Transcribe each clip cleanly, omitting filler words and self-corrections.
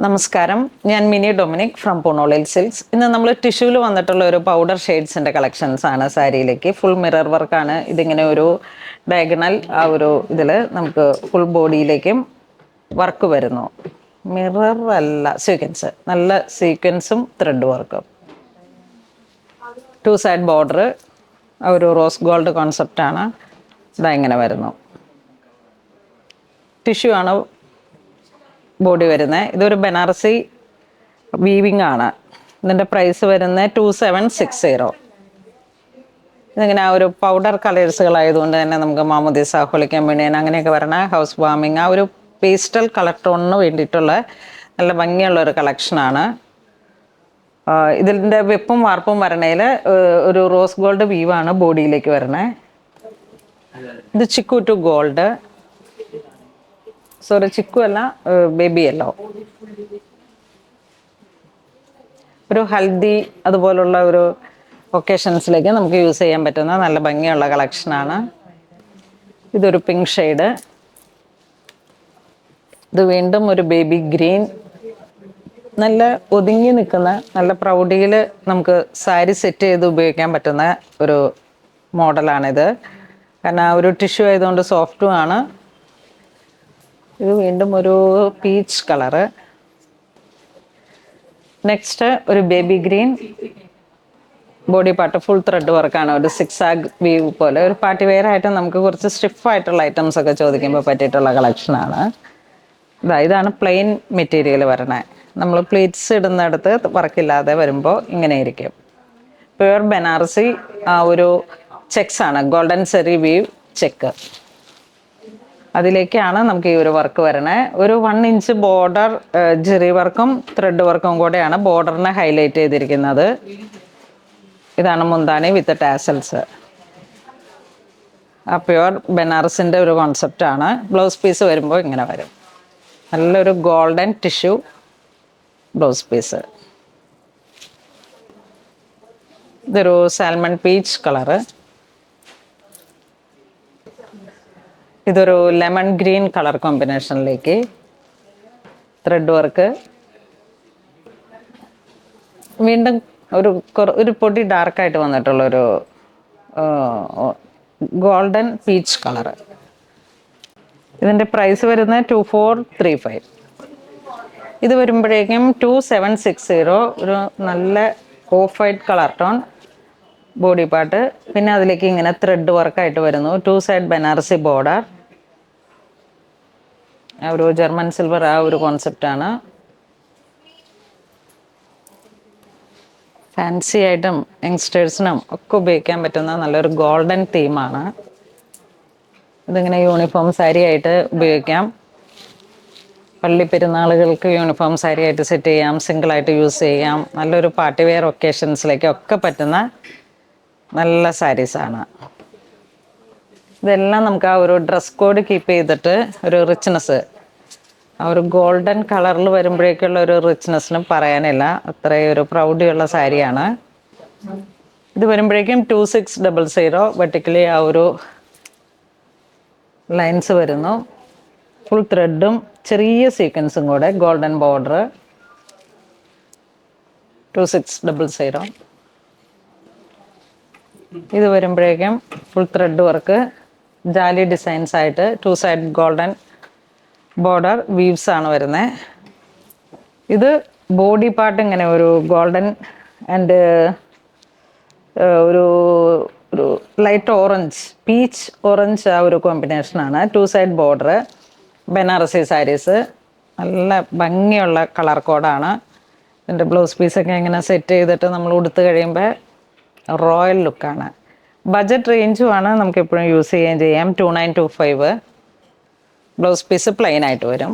നമസ്കാരം, ഞാൻ mini Dominic from പൂണോളിൽ silks. ഇന്ന് നമ്മൾ ടിഷ്യൂവിൽ വന്നിട്ടുള്ള ഒരു പൗഡർ ഷെയ്ഡ്സിൻ്റെ കളക്ഷൻസ് ആണ്. സാരിയിലേക്ക് ഫുൾ മിറർ വർക്കാണ്. ഇതിങ്ങനെ ഒരു ഡയഗണൽ ആ ഒരു ഇതിൽ നമുക്ക് ഫുൾ ബോഡിയിലേക്കും വർക്ക് വരുന്നു. മിറർ അല്ല, സീക്വൻസ്, നല്ല സീക്വൻസും ത്രെഡ് വർക്കും. 2 സൈഡ് ബോർഡർ ഒരു റോസ് ഗോൾഡ് കോൺസെപ്റ്റാണ്. ഇതാ ഇങ്ങനെ വരുന്നു. ടിഷ്യൂ ആണ് ബോഡി വരുന്നത്. ഇതൊരു ബനാറസി വീവിങ് ആണ്. ഇതിൻ്റെ പ്രൈസ് വരുന്നത് 2760. ഇതിങ്ങനെ ആ ഒരു പൗഡർ കളേഴ്സുകളായതുകൊണ്ട് തന്നെ നമുക്ക് മാമുദീസ, ഹോളിക്ക മിണിയൻ അങ്ങനെയൊക്കെ വരണ ഹൗസ് വാമിങ് ആ ഒരു പേസ്റ്റൽ കളർ ടോണിന് വേണ്ടിയിട്ടുള്ള നല്ല ഭംഗിയുള്ള ഒരു കളക്ഷനാണ്. ഇതിൻ്റെ വെപ്പും വാർപ്പും വരണേൽ ഒരു റോസ് ഗോൾഡ് വീവാണ് ബോഡിയിലേക്ക് വരണേ. ഇത് chikoo to gold, sorry chikoo അല്ല, ബേബി യെല്ലോ. ഒരു ഹൽദി അതുപോലുള്ള ഒരു ഒക്കേഷൻസിലേക്ക് നമുക്ക് യൂസ് ചെയ്യാൻ പറ്റുന്ന നല്ല ഭംഗിയുള്ള കളക്ഷനാണ്. ഇതൊരു പിങ്ക് ഷെയ്ഡ്. ഇത് വീണ്ടും ഒരു ബേബി ഗ്രീൻ. നല്ല ഒതുങ്ങി നിൽക്കുന്ന നല്ല പ്രൗഢിയിൽ നമുക്ക് സാരി സെറ്റ് ചെയ്ത് ഉപയോഗിക്കാൻ പറ്റുന്ന ഒരു മോഡലാണിത്. കാരണം ആ ഒരു ടിഷ്യൂ ആയതുകൊണ്ട് സോഫ്റ്റും ആണ്. ഇത് വീണ്ടും ഒരു പീച്ച് കളറ്. നെക്സ്റ്റ് ഒരു baby green. Body part full thread വർക്കാണ്. ഒരു 6 ആഗ് വീവ് പോലെ ഒരു പാർട്ടി വെയർ ആയിട്ട് നമുക്ക് കുറച്ച് സ്റ്റിഫായിട്ടുള്ള ഐറ്റംസ് ഒക്കെ ചോദിക്കുമ്പോൾ പറ്റിയിട്ടുള്ള കളക്ഷനാണ്. ഇതാണ് പ്ലെയിൻ മെറ്റീരിയൽ വരണേ. നമ്മൾ പ്ലീറ്റ്സ് ഇടുന്നിടത്ത് വർക്കില്ലാതെ വരുമ്പോൾ ഇങ്ങനെ ഇരിക്കും. പ്യുവർ ബനാറസി ആ ഒരു ചെക്സ് ആണ്, ഗോൾഡൻ സെറി വീവ് ചെക്ക്. അതിലേക്കാണ് നമുക്ക് ഈ ഒരു വർക്ക് വരണേ. ഒരു 1 ഇഞ്ച് ബോർഡർ ജെറി വർക്കും ത്രെഡ് വർക്കും കൂടെയാണ് ബോർഡറിനെ ഹൈലൈറ്റ് ചെയ്തിരിക്കുന്നത്. ഇതാണ് മുന്താണി വിത്ത് ടാസൽസ്. ആ പ്യുവർ ബനാറസിൻ്റെ ഒരു കോൺസെപ്റ്റാണ്. ബ്ലൗസ് പീസ് വരുമ്പോൾ ഇങ്ങനെ വരും. നല്ലൊരു ഗോൾഡൻ ടിഷ്യൂ ബ്ലൗസ് പീസ്. ഇതൊരു സാൽമൺ പീച്ച് കളറ്. ഇതൊരു ലെമൺ ഗ്രീൻ കളർ കോമ്പിനേഷനിലേക്ക് ത്രെഡ് വർക്ക്. വീണ്ടും ഒരു പൊടി ഡാർക്കായിട്ട് വന്നിട്ടുള്ളൊരു ഗോൾഡൻ പീച്ച് കളറ്. ഇതിൻ്റെ പ്രൈസ് വരുന്നത് 2435. ഇത് വരുമ്പോഴേക്കും 2760. ഒരു നല്ല off white colour tone body part. പിന്നെ അതിലേക്ക് ഇങ്ങനെ ത്രെഡ് വർക്കായിട്ട് വരുന്നു. 2 സൈഡ് ബനാറസി ബോർഡർ. ആ ഒരു ജർമ്മൻ സിൽവർ ആ ഒരു കോൺസെപ്റ്റാണ്. ഫാൻസി ആയിട്ടും യങ്സ്റ്റേഴ്സിനും ഒക്കെ ഉപയോഗിക്കാൻ പറ്റുന്ന നല്ലൊരു ഗോൾഡൻ തീമാണ്. ഇതിങ്ങനെ യൂണിഫോം സാരി ആയിട്ട് ഉപയോഗിക്കാം. പള്ളി പെരുന്നാളുകൾക്ക് യൂണിഫോം സാരി ആയിട്ട് സെറ്റ് ചെയ്യാം, സിംഗിളായിട്ട് യൂസ് ചെയ്യാം. നല്ലൊരു പാർട്ടി വെയർ ഒക്കേഷൻസിലേക്കൊക്കെ പറ്റുന്ന നല്ല സാരീസാണ്. ഇതെല്ലാം നമുക്ക് ആ ഒരു ഡ്രസ് കോഡ് കീപ്പ് ചെയ്തിട്ട് ഒരു റിച്ച്നെസ്, ആ ഒരു ഗോൾഡൻ കളറിൽ വരുമ്പോഴേക്കുള്ള ഒരു റിച്ച്നെസ്സിനും പറയാനില്ല. അത്രയും ഒരു പ്രൗഢിയുള്ള സാരിയാണ്. ഇത് വരുമ്പോഴേക്കും 2600. വെർട്ടിക്കലി ആ ഒരു ലൈൻസ് വരുന്നു. ഫുൾ ത്രെഡും ചെറിയ സീക്വൻസും കൂടെ ഗോൾഡൻ ബോർഡർ. 2600. ഇത് വരുമ്പോഴേക്കും full thread work jali designs ആയിട്ട് 2 സൈഡ് ഗോൾഡൻ ബോർഡർ വീവ്സ് ആണ് വരുന്നത്. ഇത് ബോഡി പാർട്ട് ഇങ്ങനെ ഒരു ഗോൾഡൻ ആൻഡ് ഒരു ഒരു ലൈറ്റ് ഓറഞ്ച്, പീച്ച് ഓറഞ്ച് ആ ഒരു കോമ്പിനേഷനാണ്. 2 സൈഡ് ബോർഡർ. ബനാറസി സാരീസ്. നല്ല ഭംഗിയുള്ള കളർ കോഡാണ്. ഇതിൻ്റെ ബ്ലൗസ് പീസൊക്കെ ഇങ്ങനെ സെറ്റ് ചെയ്തിട്ട് നമ്മൾ ഉടുത്ത് കഴിയുമ്പോൾ റോയൽ ലുക്കാണ്. ബഡ്ജറ്റ് റേഞ്ചുമാണ്, നമുക്കെപ്പോഴും യൂസ് ചെയ്യുകയും ചെയ്യാം. 2925. ബ്ലൗസ് പീസ് പ്ലെയിൻ ആയിട്ട് വരും,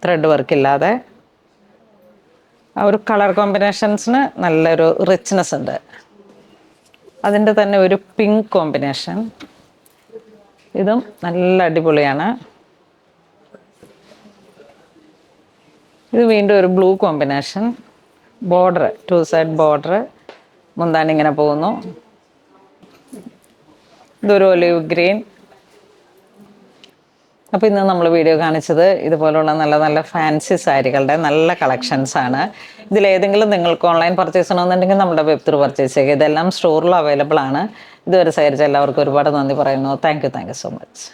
ത്രെഡ് വർക്ക് ഇല്ലാതെ. ആ ഒരു കളർ കോമ്പിനേഷൻസിന് നല്ലൊരു റിച്ച്നെസ് ഉണ്ട്. അതിൻ്റെ തന്നെ ഒരു പിങ്ക് കോമ്പിനേഷൻ. ഇതും നല്ല അടിപൊളിയാണ്. ഇത് വീണ്ടും ഒരു blue combination. Border 2 side border. മുന്താണി ഇങ്ങനെ പോകുന്നു. ഇതൊരു ഒലിവ് ഗ്രീൻ. അപ്പോൾ ഇന്ന് നമ്മൾ വീഡിയോ കാണിച്ചത് ഇതുപോലുള്ള നല്ല നല്ല ഫാൻസി സാരികളുടെ നല്ല കളക്ഷൻസ് ആണ്. ഇതിലേതെങ്കിലും നിങ്ങൾക്ക് ഓൺലൈൻ പർച്ചേസ് ചെയ്യണമെന്നുണ്ടെങ്കിൽ നമ്മുടെ വെബ് ത്രൂ പർച്ചേസ് ചെയ്യുക. ഇതെല്ലാം സ്റ്റോറിൽ അവൈലബിൾ ആണ്. ഇതുവരെ സഹകരിച്ച എല്ലാവർക്കും ഒരുപാട് നന്ദി പറയുന്നു. Thank you so much.